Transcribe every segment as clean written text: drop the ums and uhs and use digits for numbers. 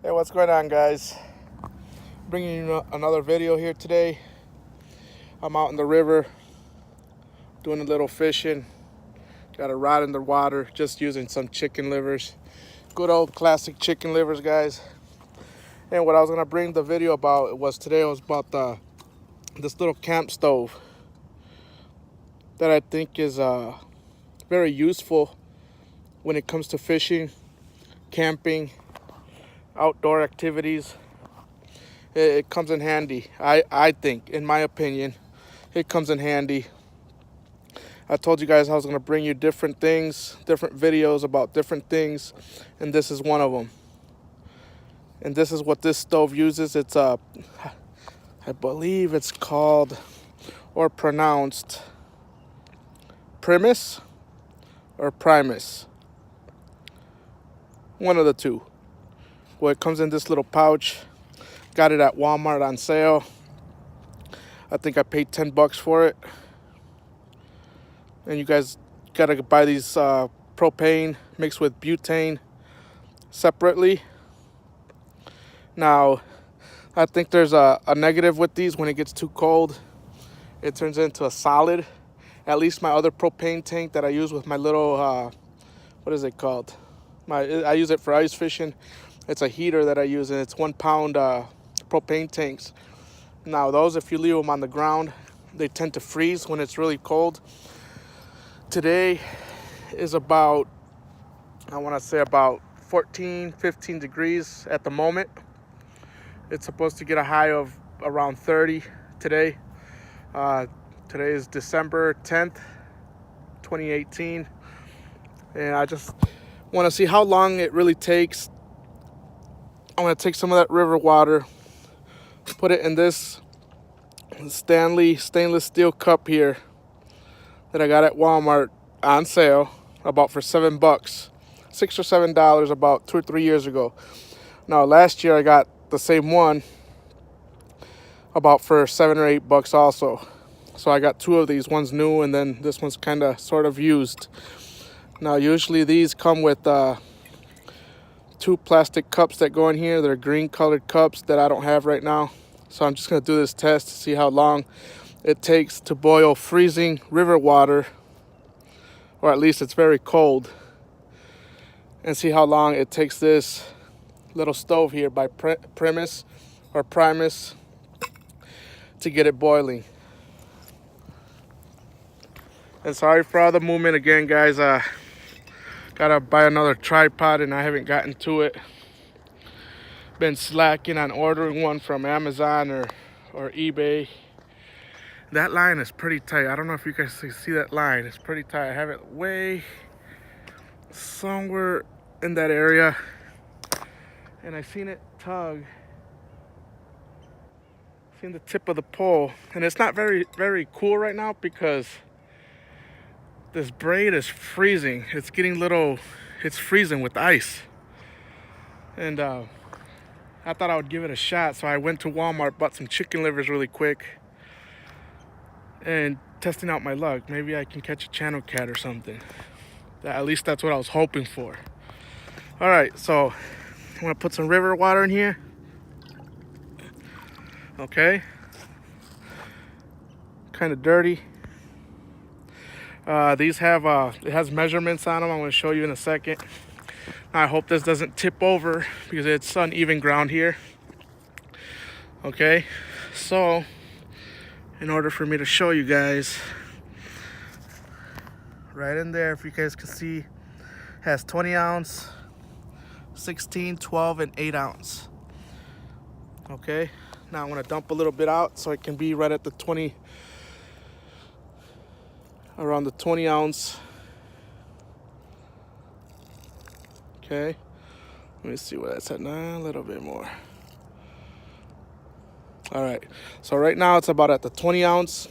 Hey, what's going on, guys? Bringing you another video here today. I'm out in the river doing a little fishing. Got a rod in the water, just using some chicken livers. Good old classic chicken livers, guys. And what I was gonna bring the video about was about this little camp stove that I think is very useful when it comes to fishing, camping, outdoor activities. It comes in handy. I think, in my opinion, it comes in handy. I told you guys I was going to bring you different things, different videos about different things, and this is one of them. And this is what this stove uses. It's I believe it's called or pronounced Primus or Primus. One of the two. Well, it comes in this little pouch. Got it at Walmart on sale. I think I paid $10 for it. And you guys gotta buy these propane mixed with butane separately. Now, I think there's a negative with these. When it gets too cold, it turns into a solid. At least my other propane tank that I use with my little, what is it called? I use it for ice fishing. It's a heater that I use, and it's 1 pound propane tanks. Now those, if you leave them on the ground, they tend to freeze when it's really cold. Today is about, I want to say about 14, 15 degrees at the moment. It's supposed to get a high of around 30 today. Today is December 10th, 2018. And I just want to see how long it really takes. I'm going to take some of that river water, put it in this Stanley stainless steel cup here that I got at Walmart on sale about for $7, $6 or $7 about 2 or 3 years ago. Now last year I got the same one about for $7 or $8 also. So I got 2 of these. One's new and then this one's kind of sort of used. Now usually these come with 2 plastic cups that go in here. They're green colored cups that I don't have right now. So I'm just going to do this test to see how long it takes to boil freezing river water, or at least it's very cold, and see how long it takes this little stove here by Primus or Primus to get it boiling. And sorry for all the movement again, guys. Gotta buy another tripod and I haven't gotten to it. Been slacking on ordering one from Amazon or eBay. That line is pretty tight. I don't know if you guys can see that line. It's pretty tight. I have it way somewhere in that area. And I seen it tug. Seen the tip of the pole. And it's not very, very cool right now because this braid is freezing. It's getting it's freezing with ice. And I thought I would give it a shot, so I went to Walmart, bought some chicken livers really quick, and testing out my luck. Maybe I can catch a channel cat or something. At least that's what I was hoping for. All right, so I'm gonna put some river water in here. Okay. Kind of dirty. These have it has measurements on them. I'm gonna show you in a second. I hope this doesn't tip over because it's uneven ground here. Okay, so in order for me to show you guys, right in there, if you guys can see, has 20 ounce, 16, 12, and 8 ounce. Okay, now I'm gonna dump a little bit out so it can be right at the 20, around the 20 ounce. Okay, let me see what that's at now. A little bit more. All right, so right now it's about at the 20 ounce.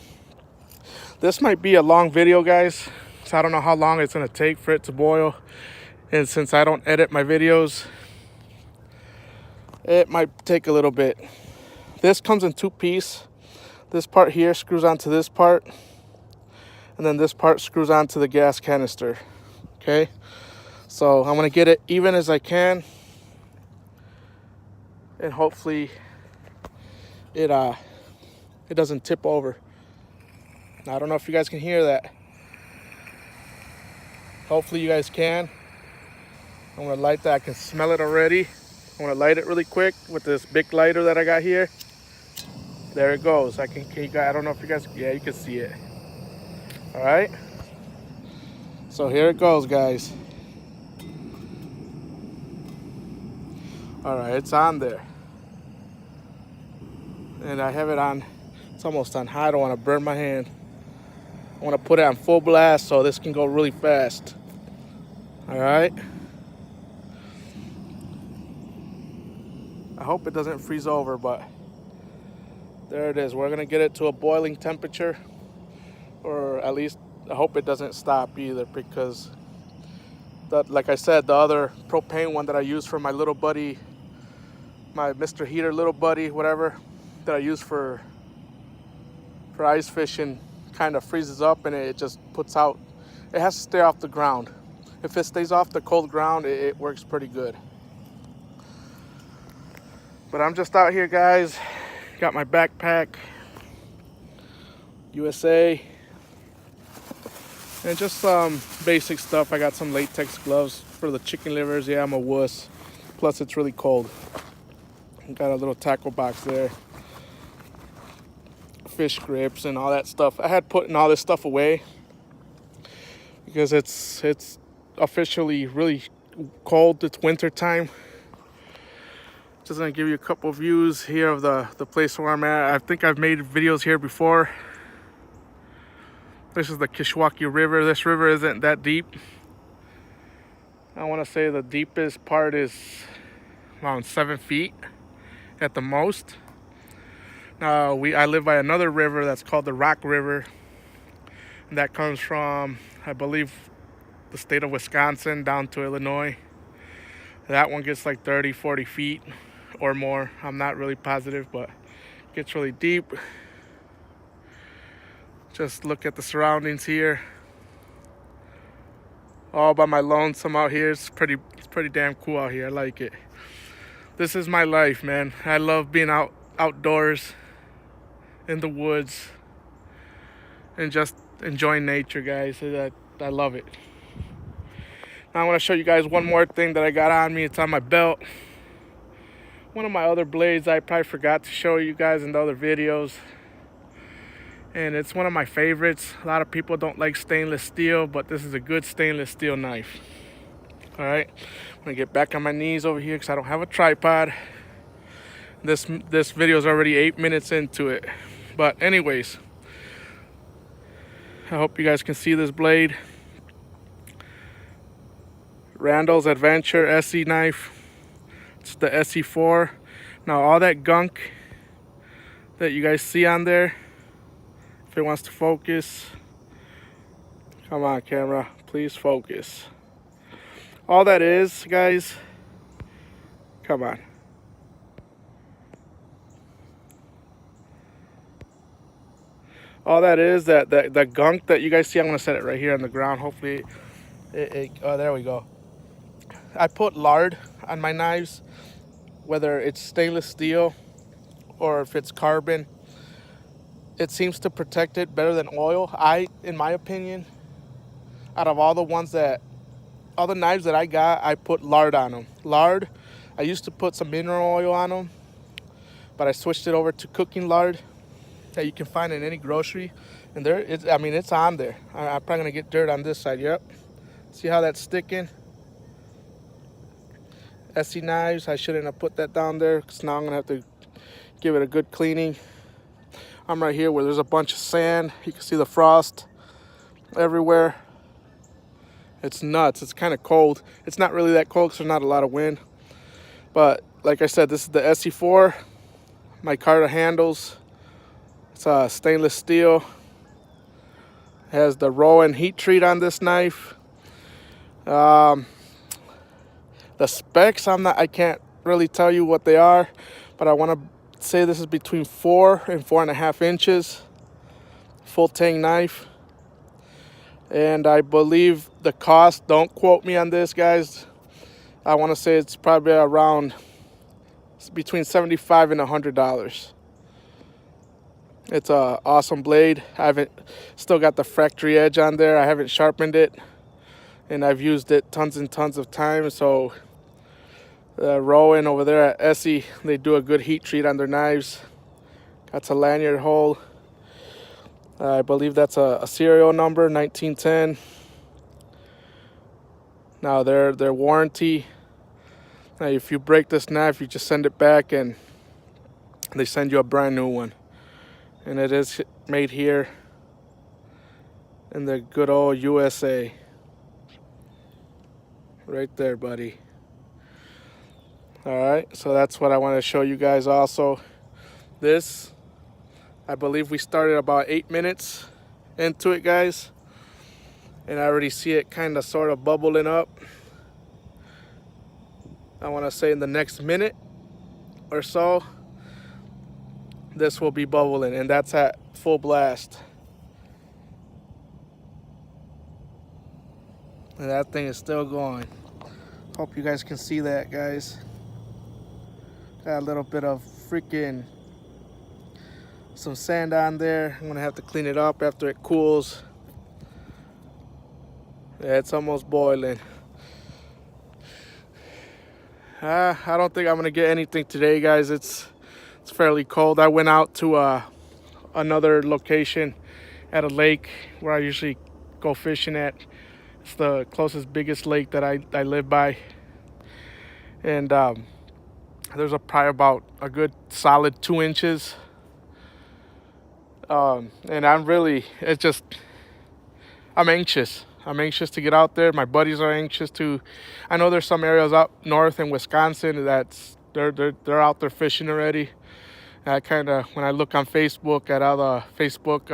This might be a long video, guys, so I don't know how long it's gonna take for it to boil. And since I don't edit my videos, it might take a little bit. This comes in 2 pieces. This part here screws onto this part, and then this part screws onto the gas canister. Okay, so I'm gonna get it even as I can. and hopefully it doesn't tip over. Now, I don't know if you guys can hear that. Hopefully you guys can. I'm gonna light that. I can smell it already. I'm gonna light it really quick with this big lighter that I got here. There it goes. I don't know if you guys, yeah, you can see it. All right. So here it goes, guys. All right, it's on there. And I have it on, it's almost on high. I don't want to burn my hand. I want to put it on full blast so this can go really fast. All right. I hope it doesn't freeze over, but there it is. We're gonna get it to a boiling temperature, or at least I hope it doesn't stop either, because like I said, the other propane one that I use for my little buddy, my Mr. Heater little buddy, whatever, that I use for ice fishing, kind of freezes up and it just puts out. It has to stay off the ground. If it stays off the cold ground, it works pretty good. But I'm just out here, guys. Got my backpack, ESEE, and just some basic stuff. I got some latex gloves for the chicken livers. Yeah, I'm a wuss. Plus, it's really cold. Got a little tackle box there. Fish grips and all that stuff. I had putting all this stuff away because it's officially really cold. It's winter time. Just gonna give you a couple of views here of the place where I'm at. I think I've made videos here before. This is the Kishwaukee River. This river isn't that deep. I want to say the deepest part is around 7 feet at the most. Now I live by another river that's called the Rock River, and that comes from, I believe, the state of Wisconsin down to Illinois. That one gets like 30-40 feet or more. I'm not really positive, but it gets really deep. Just look at the surroundings here. All by my lonesome out here. It's pretty damn cool out here. I like it. This is my life, man. I love being outdoors in the woods and just enjoying nature, guys. I love it. Now I want to show you guys one more thing that I got on me. It's on my belt. One of my other blades I probably forgot to show you guys in the other videos. And it's one of my favorites. A lot of people don't like stainless steel, but this is a good stainless steel knife. All right, I'm gonna get back on my knees over here because I don't have a tripod. This video is already 8 minutes into it. But anyways, I hope you guys can see this blade. Randall's Adventure ESEE knife. It's the SE4. Now all that gunk that you guys see on there, if it wants to focus, come on camera, please focus. All that is, guys, come on. All that is, that gunk that you guys see, I'm gonna set it right here on the ground. Hopefully oh, there we go. I put lard on my knives, whether it's stainless steel or if it's carbon. It seems to protect it better than oil. In my opinion, out of all the knives that I got, I put lard on them. Lard, I used to put some mineral oil on them, but I switched it over to cooking lard that you can find in any grocery. And it's on there. I'm probably gonna get dirt on this side. Yep. See how that's sticking? ESEE knives, I shouldn't have put that down there because now I'm gonna have to give it a good cleaning. I'm right here where there's a bunch of sand. You can see the frost everywhere. It's nuts. It's kind of cold. It's not really that cold because there's not a lot of wind. But like I said, this is the SE4. My Carter handles. It's stainless steel. It has the Rowan heat treat on this knife. The specs, I can't really tell you what they are, but I want to say this is between 4 and 4.5 inches. Full tang knife. And I believe the cost, don't quote me on this, guys. I want to say it's probably around It's between $75 and $100. It's a awesome blade. I haven't still got the factory edge on there. I haven't sharpened it, and I've used it tons and tons of times. So Rowan over there at ESEE, they do a good heat treat on their knives. That's a lanyard hole. I believe that's a serial number, 1910. Now their warranty. Now if you break this knife, you just send it back and they send you a brand new one. And it is made here in the good old USA. Right there, buddy. Alright, so that's what I want to show you guys also. This, I believe we started about 8 minutes into it, guys. And I already see it kind of sort of bubbling up. I want to say in the next minute or so, this will be bubbling, and that's at full blast. And that thing is still going. Hope you guys can see that, guys. Got a little bit of freaking some sand on there. I'm gonna have to clean it up after it cools. Yeah, it's almost boiling. I don't think I'm gonna get anything today, guys. It's fairly cold. I went out to another location at a lake where I usually go fishing at. It's the closest, biggest lake that I live by. And there's probably about a good solid 2 inches. And I'm anxious. I'm anxious to get out there. My buddies are anxious to. I know there's some areas up north in Wisconsin that's they're out there fishing already. And I kind of, when I look on Facebook at other Facebook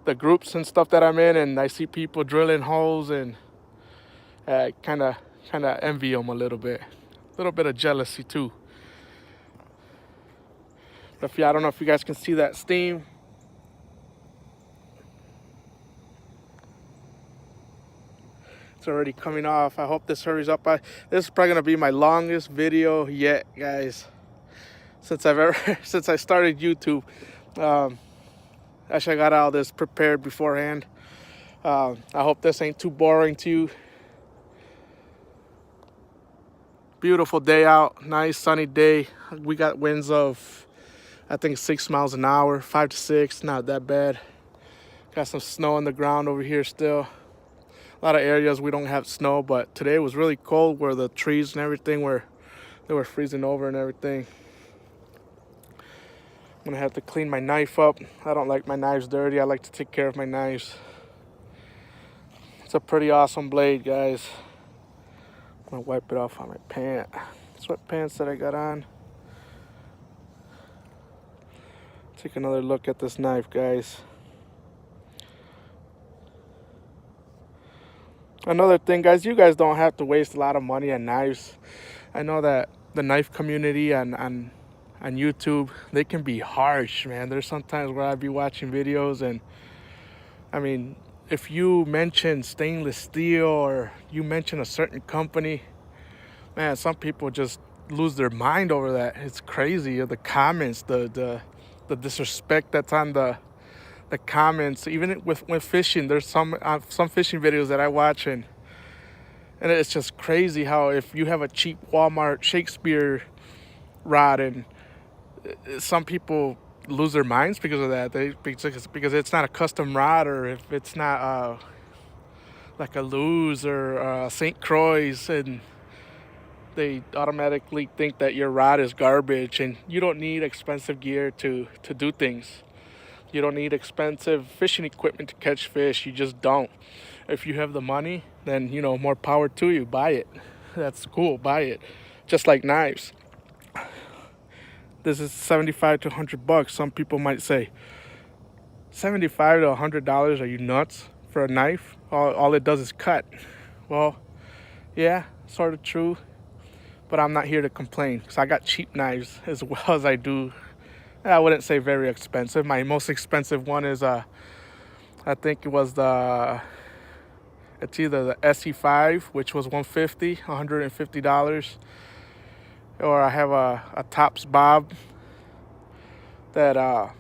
the groups and stuff that I'm in, and I see people drilling holes, and I kind of envy them a little bit of jealousy too. But yeah, I don't know if you guys can see that steam. It's already coming off. I hope this hurries up. This is probably gonna be my longest video yet, guys, since I started YouTube. Actually, I got all this prepared beforehand. I hope this ain't too boring to you. Beautiful day out, nice sunny day. We got winds of, I think, 6 miles an hour, 5 to 6, not that bad. Got some snow on the ground over here still. A lot of areas we don't have snow, but today was really cold where the trees and everything they were freezing over and everything. I'm gonna have to clean my knife up. I don't like my knives dirty. I like to take care of my knives. It's a pretty awesome blade, guys. I'm gonna wipe it off on my sweatpants that I got on. Take another look at this knife, guys. Another thing, guys, you guys don't have to waste a lot of money on knives. I know that the knife community on YouTube, they can be harsh, man. There's sometimes where I'd be watching videos, and I mean, if you mention stainless steel or you mention a certain company, man, some people just lose their mind over that. It's crazy. The comments, the disrespect that's on the comments. Even with fishing, there's some fishing videos that I watch, and it's just crazy how if you have a cheap Walmart Shakespeare rod, and some people lose their minds because of that. Because it's not a custom rod, or if it's not like a Luz or St. Croix, and they automatically think that your rod is garbage. And you don't need expensive gear to do things. You don't need expensive fishing equipment to catch fish. You just don't. If you have the money, then, you know, more power to you. Buy it. That's cool. Buy it. Just like knives. This is $75 to $100. Some people might say, $75 to $100? Are you nuts for a knife? All it does is cut. Well, yeah, sort of true. But I'm not here to complain, because I got cheap knives as well as I do. I wouldn't say very expensive. My most expensive one is, I think it was the It's either the ESEE 5, which was $150, or I have a Tops Bob that I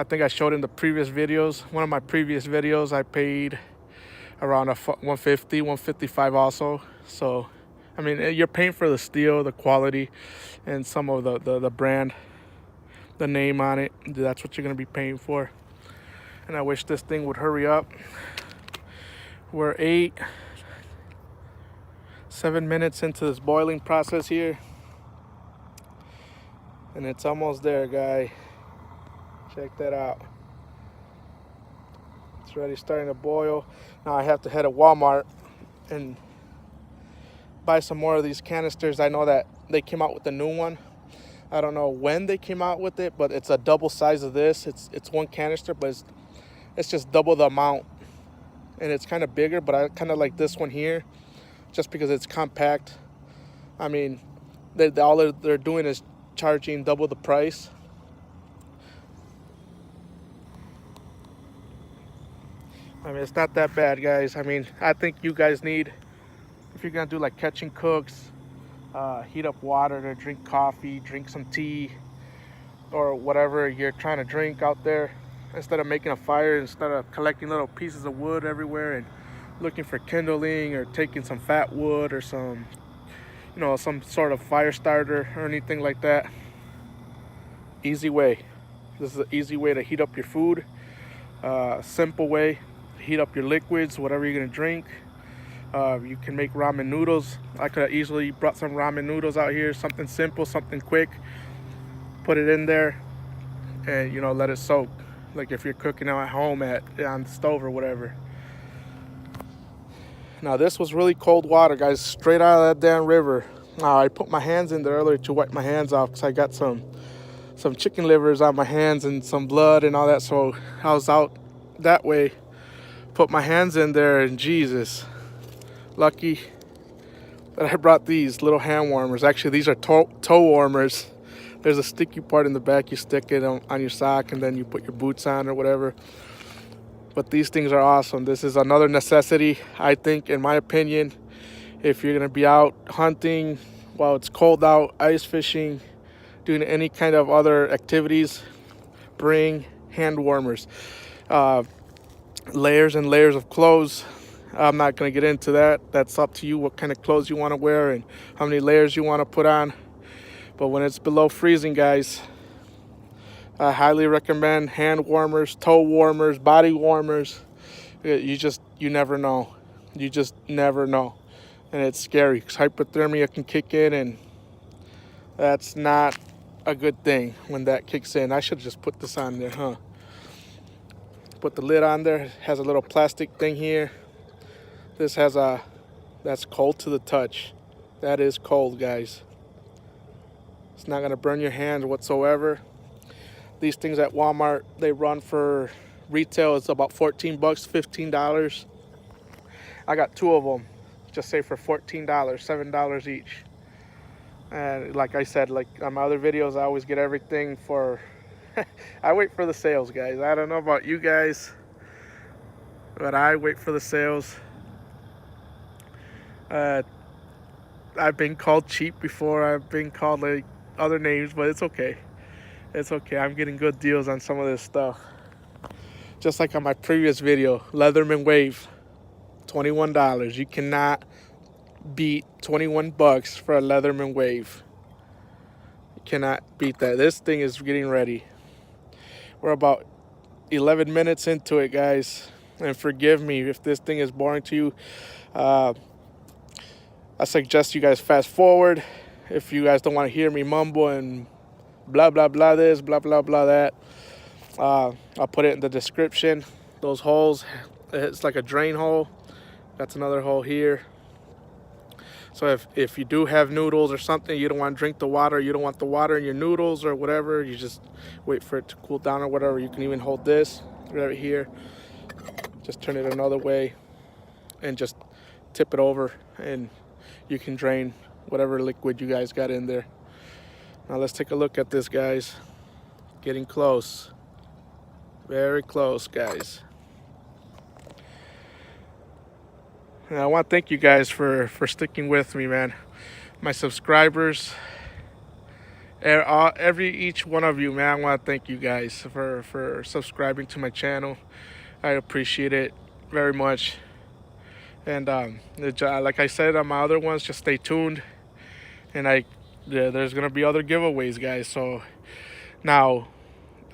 think I showed in the previous videos. One of my previous videos, I paid around a 150, 155 also. So, I mean, you're paying for the steel, the quality, and some of the brand, the name on it. That's what you're gonna be paying for. And I wish this thing would hurry up. We're 7 minutes into this boiling process here, and it's almost there, guy. Check that out. It's already starting to boil. Now I have to head to Walmart and buy some more of these canisters. I know that they came out with a new one. I don't know when they came out with it, but it's a double size of this. It's one canister, but it's just double the amount, and it's kind of bigger. But I kind of like this one here, just because it's compact. I mean, all they're doing is charging double the price. I mean, it's not that bad, guys. I mean, I think you guys need, if you're gonna do like catching cooks, heat up water to drink coffee, drink some tea, or whatever you're trying to drink out there, instead of making a fire, instead of collecting little pieces of wood everywhere and looking for kindling, or taking some fat wood or some, you know, some sort of fire starter or anything like that. Easy way. This is an easy way to heat up your food. Simple way to heat up your liquids, whatever you're gonna drink. You can make ramen noodles. I could have easily brought some ramen noodles out here, something simple, something quick. Put it in there and, you know, let it soak. Like if you're cooking out at home on the stove or whatever. Now this was really cold water, guys, straight out of that damn river. Now I put my hands in there earlier to wipe my hands off because I got some chicken livers on my hands and some blood and all that. So I was out that way, put my hands in there, and Jesus, lucky that I brought these little hand warmers. Actually, these are toe warmers. There's a sticky part in the back. You stick it on your sock, and then you put your boots on or whatever. But these things are awesome. This is another necessity, I think, in my opinion. If you're gonna be out hunting while it's cold out, ice fishing, doing any kind of other activities, bring hand warmers. Layers and layers of clothes. I'm not gonna get into that. That's up to you, what kind of clothes you want to wear and how many layers you want to put on. But when it's below freezing, guys, I highly recommend hand warmers, toe warmers, body warmers. You never know. You just never know. And it's scary because hypothermia can kick in, and that's not a good thing when that kicks in. I should just put this on there, huh? Put the lid on there. It has a little plastic thing here. This has that's cold to the touch. That is cold, guys. It's not gonna burn your hand whatsoever. These things at Walmart, they run for retail. It's about 14 bucks, $15. I got two of them, just say for $14, $7 each. And like I said, like on my other videos, I always get everything for, I wait for the sales, guys. I don't know about you guys, but I wait for the sales. I've been called cheap before. I've been called like other names, but it's okay. It's okay. I'm getting good deals on some of this stuff. Just like on my previous video, Leatherman Wave, $21. You cannot beat 21 bucks for a Leatherman Wave. You cannot beat that. This thing is getting ready. We're about 11 minutes into it, guys. And forgive me if this thing is boring to you. I suggest you guys fast forward. If you guys don't want to hear me mumble and blah, blah, blah this, blah, blah, blah that. I'll put it in the description. Those holes, it's like a drain hole. That's another hole here. So if you do have noodles or something, you don't want to drink the water, you don't want the water in your noodles or whatever, you just wait for it to cool down or whatever. You can even hold this right here. Just turn it another way and just tip it over, and you can drain whatever liquid you guys got in there. Now let's take a look at this, guys. Getting close. Very close, guys. And I want to thank you guys for sticking with me, man. My subscribers, each one of you, man. I want to thank you guys for subscribing to my channel. I appreciate it very much. And like I said on my other ones, just stay tuned. And there's gonna be other giveaways, guys. So now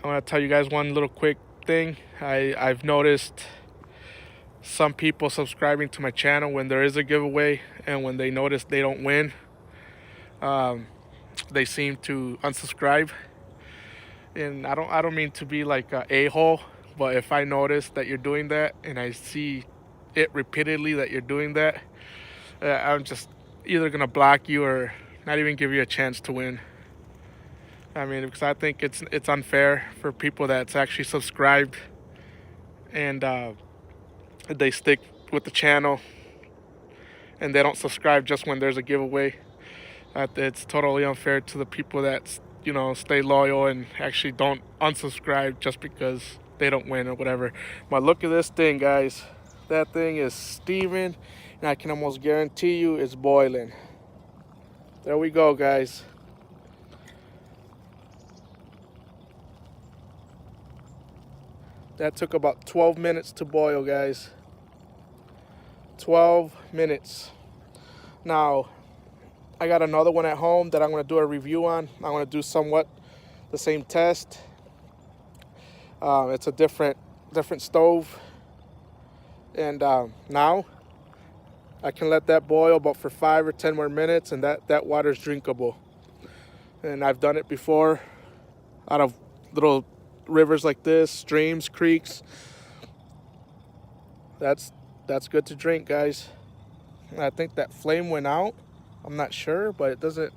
I want to tell you guys one little quick thing. I've noticed some people subscribing to my channel when there is a giveaway, and when they notice they don't win, they seem to unsubscribe. And I don't mean to be like a a-hole, but if I notice that you're doing that and I see it repeatedly that you're doing that, I'm just either gonna block you or not even give you a chance to win. I mean, because I think it's unfair for people that's actually subscribed and they stick with the channel and they don't subscribe just when there's a giveaway. It's totally unfair to the people that, you know, stay loyal and actually don't unsubscribe just because they don't win or whatever. But look at this thing, guys. That thing is steaming, and I can almost guarantee you it's boiling. There we go, guys. That took about 12 minutes to boil, guys. 12 minutes. Now, I got another one at home that I'm going to do a review on. I'm going to do somewhat the same test. It's a different stove. And now I can let that boil about for 5 or 10 more minutes, and that water's drinkable. And I've done it before out of little rivers like this, streams, creeks. That's good to drink, guys. I think that flame went out. I'm not sure, but it doesn't.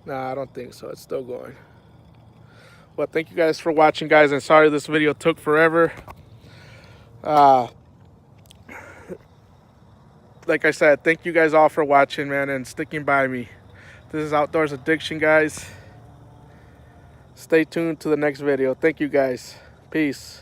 Nah, I don't think so. It's still going. But thank you guys for watching, guys, and sorry this video took forever. Like I said, thank you guys all for watching, man, and sticking by me. This is Outdoors Addiction, guys. Stay tuned to the next video. Thank you, guys. Peace.